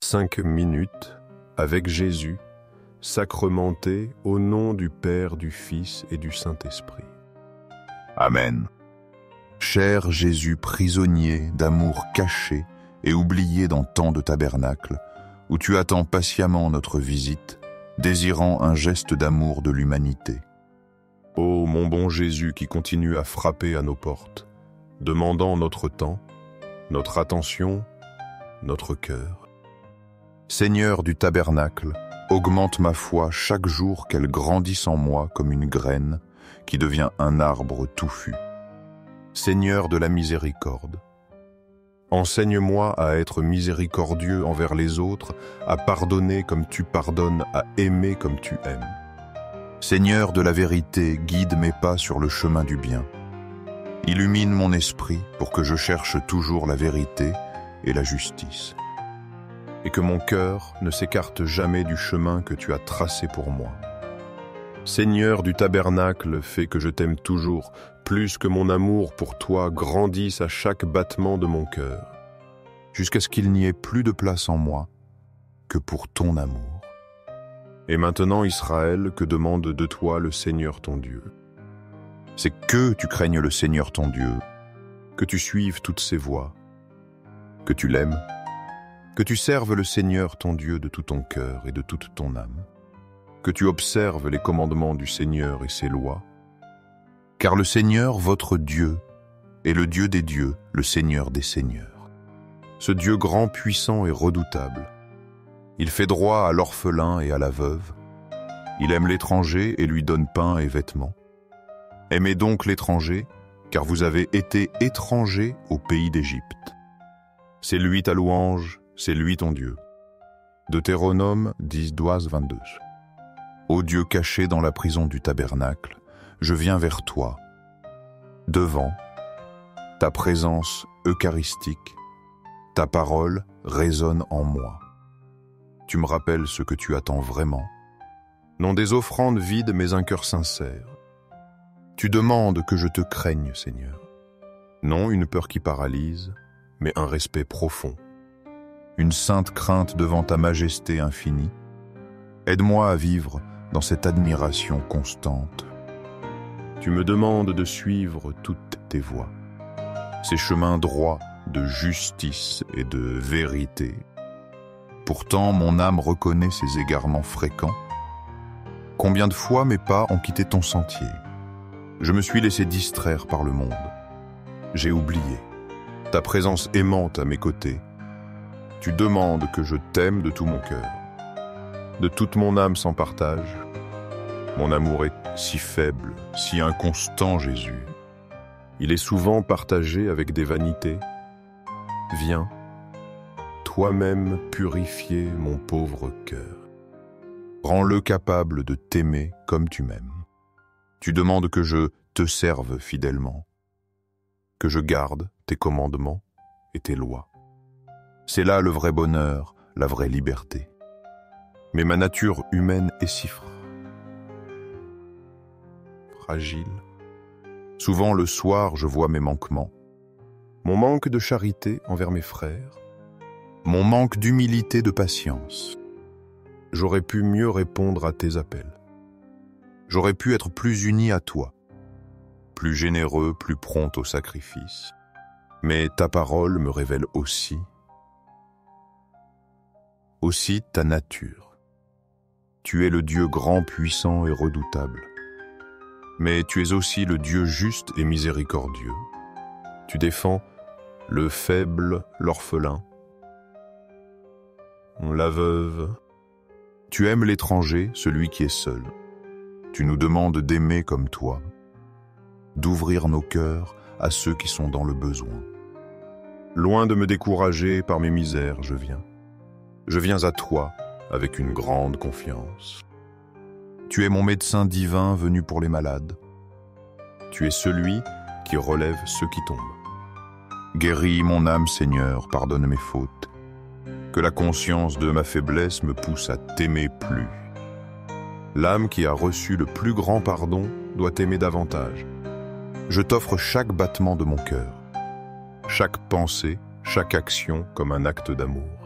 5 minutes avec Jésus, sacrementé au nom du Père, du Fils et du Saint-Esprit. Amen. Cher Jésus prisonnier d'amour caché et oublié dans tant de tabernacles, où tu attends patiemment notre visite, désirant un geste d'amour de l'humanité. Ô mon bon Jésus qui continue à frapper à nos portes, demandant notre temps, notre attention, notre cœur. Seigneur du tabernacle, augmente ma foi chaque jour qu'elle grandisse en moi comme une graine qui devient un arbre touffu. Seigneur de la miséricorde, enseigne-moi à être miséricordieux envers les autres, à pardonner comme tu pardonnes, à aimer comme tu aimes. Seigneur de la vérité, guide mes pas sur le chemin du bien. Illumine mon esprit pour que je cherche toujours la vérité et la justice. Et que mon cœur ne s'écarte jamais du chemin que tu as tracé pour moi. Seigneur du tabernacle, fais que je t'aime toujours, plus que mon amour pour toi grandisse à chaque battement de mon cœur, jusqu'à ce qu'il n'y ait plus de place en moi que pour ton amour. Et maintenant, Israël, que demande de toi le Seigneur ton Dieu? C'est que tu craignes le Seigneur ton Dieu, que tu suives toutes ses voies, que tu l'aimes, que tu serves le Seigneur ton Dieu de tout ton cœur et de toute ton âme, que tu observes les commandements du Seigneur et ses lois, car le Seigneur, votre Dieu, est le Dieu des dieux, le Seigneur des seigneurs. Ce Dieu grand, puissant et redoutable. Il fait droit à l'orphelin et à la veuve. Il aime l'étranger et lui donne pain et vêtements. Aimez donc l'étranger, car vous avez été étrangers au pays d'Égypte. C'est lui ta louange, c'est lui ton Dieu. Deutéronome 10:22. Ô Dieu caché dans la prison du tabernacle, je viens vers toi. Devant ta présence eucharistique, ta parole résonne en moi. Tu me rappelles ce que tu attends vraiment. Non des offrandes vides, mais un cœur sincère. Tu demandes que je te craigne, Seigneur. Non une peur qui paralyse, mais un respect profond. Une sainte crainte devant ta majesté infinie. Aide-moi à vivre dans cette admiration constante. Tu me demandes de suivre toutes tes voies, ces chemins droits de justice et de vérité. Pourtant, mon âme reconnaît ces égarements fréquents. Combien de fois mes pas ont quitté ton sentier? Je me suis laissé distraire par le monde. J'ai oublié ta présence aimante à mes côtés. Tu demandes que je t'aime de tout mon cœur, de toute mon âme sans partage. Mon amour est si faible, si inconstant, Jésus. Il est souvent partagé avec des vanités. Viens, toi-même purifier mon pauvre cœur. Rends-le capable de t'aimer comme tu m'aimes. Tu demandes que je te serve fidèlement, que je garde tes commandements et tes lois. C'est là le vrai bonheur, la vraie liberté. Mais ma nature humaine est si fragile. Souvent le soir, je vois mes manquements. Mon manque de charité envers mes frères. Mon manque d'humilité, de patience. J'aurais pu mieux répondre à tes appels. J'aurais pu être plus uni à toi, plus généreux, plus prompt au sacrifice. Mais ta parole me révèle aussi ta nature. Tu es le Dieu grand, puissant et redoutable. Mais tu es aussi le Dieu juste et miséricordieux. Tu défends le faible, l'orphelin, la veuve. Tu aimes l'étranger, celui qui est seul. Tu nous demandes d'aimer comme toi, d'ouvrir nos cœurs à ceux qui sont dans le besoin. Loin de me décourager par mes misères, je viens. Je viens à toi avec une grande confiance. Tu es mon médecin divin venu pour les malades. Tu es celui qui relève ceux qui tombent. Guéris mon âme, Seigneur, pardonne mes fautes. Que la conscience de ma faiblesse me pousse à t'aimer plus. L'âme qui a reçu le plus grand pardon doit t'aimer davantage. Je t'offre chaque battement de mon cœur, chaque pensée, chaque action comme un acte d'amour.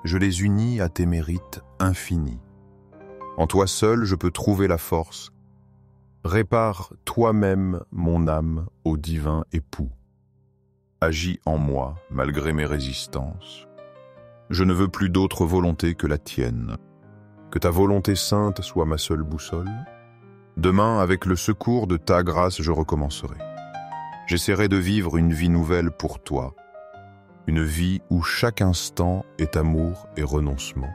je les unis à tes mérites infinis. En toi seul, je peux trouver la force. Répare toi-même mon âme au divin époux. Agis en moi, malgré mes résistances. Je ne veux plus d'autre volonté que la tienne. Que ta volonté sainte soit ma seule boussole. Demain, avec le secours de ta grâce, je recommencerai. J'essaierai de vivre une vie nouvelle pour toi. Une vie où chaque instant est amour et renoncement.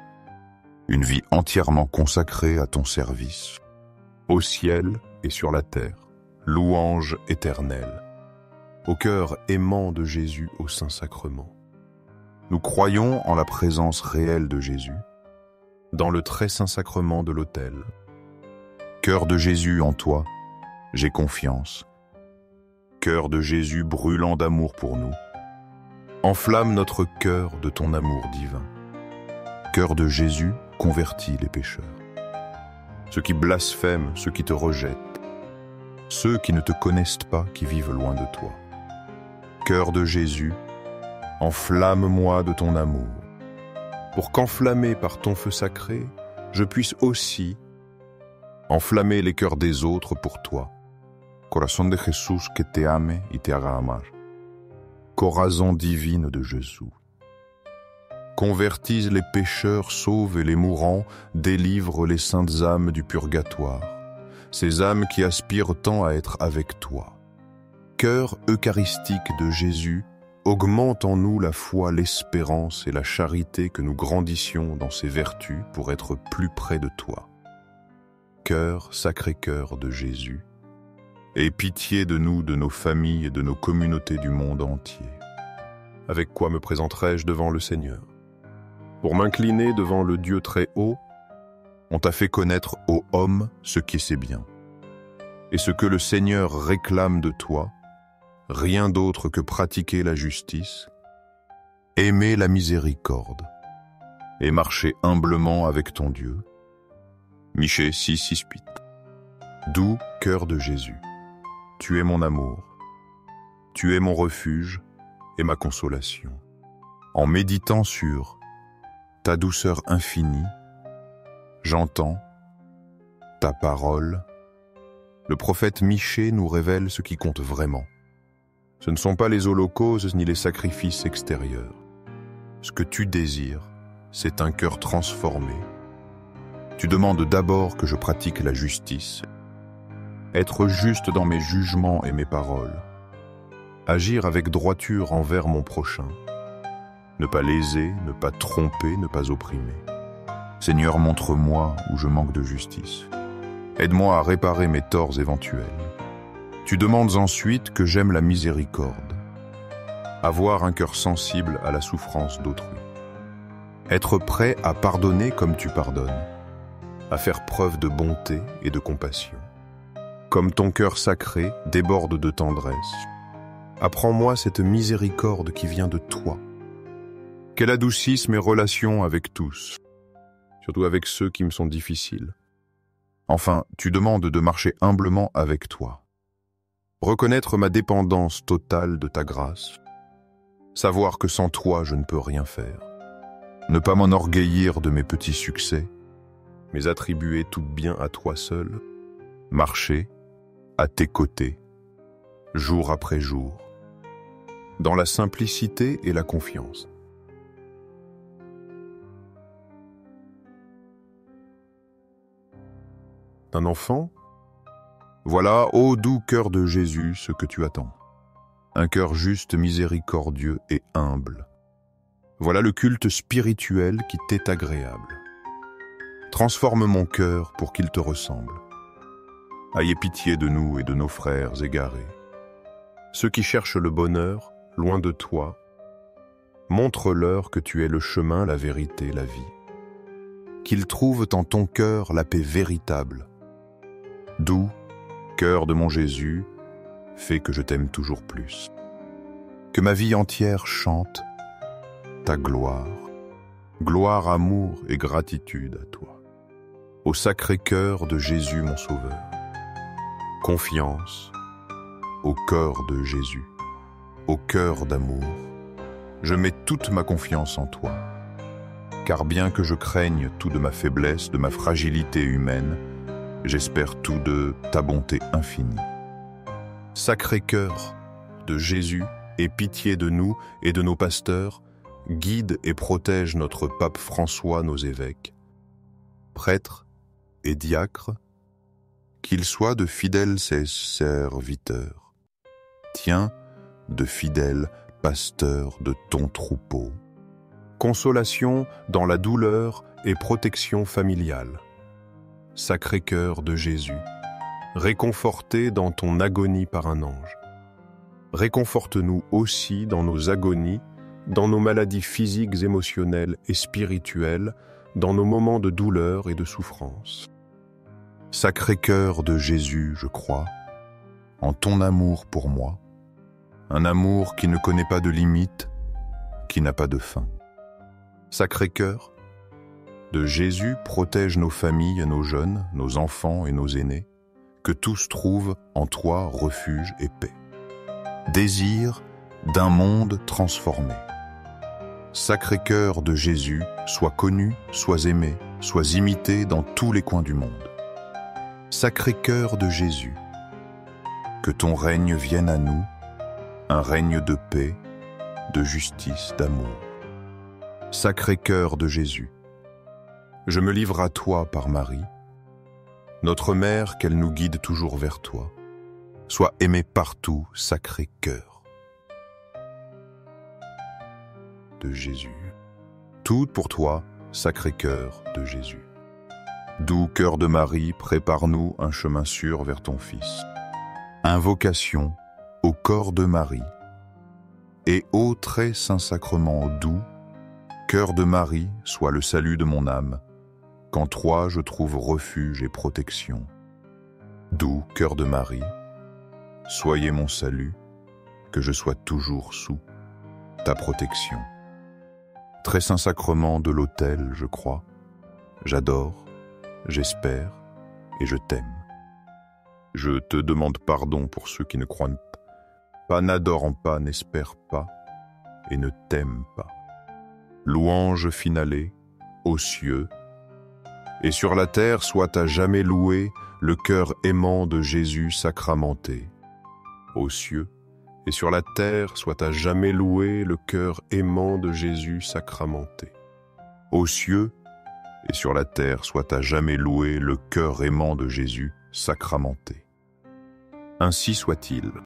Une vie entièrement consacrée à ton service. Au ciel et sur la terre, louange éternelle. Au cœur aimant de Jésus au Saint-Sacrement. Nous croyons en la présence réelle de Jésus, dans le très saint sacrement de l'autel. Cœur de Jésus en toi, j'ai confiance. Cœur de Jésus brûlant d'amour pour nous, enflamme notre cœur de ton amour divin. Cœur de Jésus convertis les pécheurs. Ceux qui blasphèment, ceux qui te rejettent, ceux qui ne te connaissent pas, qui vivent loin de toi. Cœur de Jésus, enflamme-moi de ton amour, pour qu'enflammé par ton feu sacré, je puisse aussi enflammer les cœurs des autres pour toi. Corazón de Jesús que te ame y te haga amar. Corazon divine de Jésus. Convertise les pécheurs, sauve les mourants, délivre les saintes âmes du purgatoire, ces âmes qui aspirent tant à être avec toi. Cœur eucharistique de Jésus, augmente en nous la foi, l'espérance et la charité que nous grandissions dans ces vertus pour être plus près de toi. Cœur, sacré cœur de Jésus, aie pitié de nous, de nos familles et de nos communautés du monde entier. Avec quoi me présenterai-je devant le Seigneur? Pour m'incliner devant le Dieu très haut, on t'a fait connaître ô homme ce qui c'est bien. Et ce que le Seigneur réclame de toi, rien d'autre que pratiquer la justice, aimer la miséricorde et marcher humblement avec ton Dieu. Michée 6:6-8. Doux cœur de Jésus, tu es mon amour, tu es mon refuge et ma consolation. En méditant sur ta douceur infinie, j'entends ta parole. Le prophète Michée nous révèle ce qui compte vraiment. Ce ne sont pas les holocaustes ni les sacrifices extérieurs. Ce que tu désires, c'est un cœur transformé. Tu demandes d'abord que je pratique la justice, être juste dans mes jugements et mes paroles, agir avec droiture envers mon prochain, ne pas léser, ne pas tromper, ne pas opprimer. Seigneur, montre-moi où je manque de justice. Aide-moi à réparer mes torts éventuels. Tu demandes ensuite que j'aime la miséricorde, avoir un cœur sensible à la souffrance d'autrui, être prêt à pardonner comme tu pardonnes, à faire preuve de bonté et de compassion. Comme ton cœur sacré déborde de tendresse, apprends-moi cette miséricorde qui vient de toi, qu'elle adoucisse mes relations avec tous, surtout avec ceux qui me sont difficiles. Enfin, tu demandes de marcher humblement avec toi, reconnaître ma dépendance totale de ta grâce, savoir que sans toi je ne peux rien faire, ne pas m'enorgueillir de mes petits succès, mais attribuer tout bien à toi seul, marcher à tes côtés, jour après jour, dans la simplicité et la confiance. Un enfant? Voilà, ô doux cœur de Jésus, ce que tu attends. Un cœur juste, miséricordieux et humble. Voilà le culte spirituel qui t'est agréable. Transforme mon cœur pour qu'il te ressemble. Ayez pitié de nous et de nos frères égarés. Ceux qui cherchent le bonheur, loin de toi, montre-leur que tu es le chemin, la vérité, la vie. Qu'ils trouvent en ton cœur la paix véritable. Doux, cœur de mon Jésus, fais que je t'aime toujours plus. Que ma vie entière chante ta gloire. Gloire, amour et gratitude à toi. Au sacré cœur de Jésus mon Sauveur. Confiance au cœur de Jésus, au cœur d'amour. Je mets toute ma confiance en toi. car bien que je craigne tout de ma faiblesse, de ma fragilité humaine, j'espère tout de ta bonté infinie. Sacré-Cœur de Jésus, aie pitié de nous et de nos pasteurs, guide et protège notre pape François, nos évêques, prêtres et diacres, qu'ils soient de fidèles serviteurs. Tiens, de fidèles pasteurs de ton troupeau. Consolation dans la douleur et protection familiale. Sacré-Cœur de Jésus, réconforté dans ton agonie par un ange. Réconforte-nous aussi dans nos agonies, dans nos maladies physiques, émotionnelles et spirituelles, dans nos moments de douleur et de souffrance. Sacré-Cœur de Jésus, je crois, en ton amour pour moi, un amour qui ne connaît pas de limite, qui n'a pas de fin. Sacré-Cœur de Jésus, protège nos familles, nos jeunes, nos enfants et nos aînés, que tous trouvent en toi refuge et paix. Désir d'un monde transformé. Sacré-Cœur de Jésus, sois connu, sois aimé, sois imité dans tous les coins du monde. Sacré-Cœur de Jésus, que ton règne vienne à nous, un règne de paix, de justice, d'amour. Sacré-Cœur de Jésus, je me livre à toi par Marie, notre Mère, qu'elle nous guide toujours vers toi. Sois aimé partout, Sacré-Cœur de Jésus. Tout pour toi, Sacré-Cœur de Jésus. Doux cœur de Marie, prépare-nous un chemin sûr vers ton Fils. Invocation au corps de Marie et ô très saint sacrement doux, cœur de Marie, sois le salut de mon âme, qu'en toi je trouve refuge et protection. Doux cœur de Marie, soyez mon salut, que je sois toujours sous ta protection. Très saint sacrement de l'autel, je crois, j'adore, j'espère et je t'aime. Je te demande pardon pour ceux qui ne croient pas, n'adorent pas, n'espèrent pas et ne t'aiment pas. Louange finalée, aux cieux, et sur la terre soit à jamais loué le cœur aimant de Jésus sacramenté. Aux cieux, et sur la terre soit à jamais loué le cœur aimant de Jésus sacramenté. Aux cieux, et sur la terre soit à jamais loué le cœur aimant de Jésus sacramenté. Ainsi soit-il.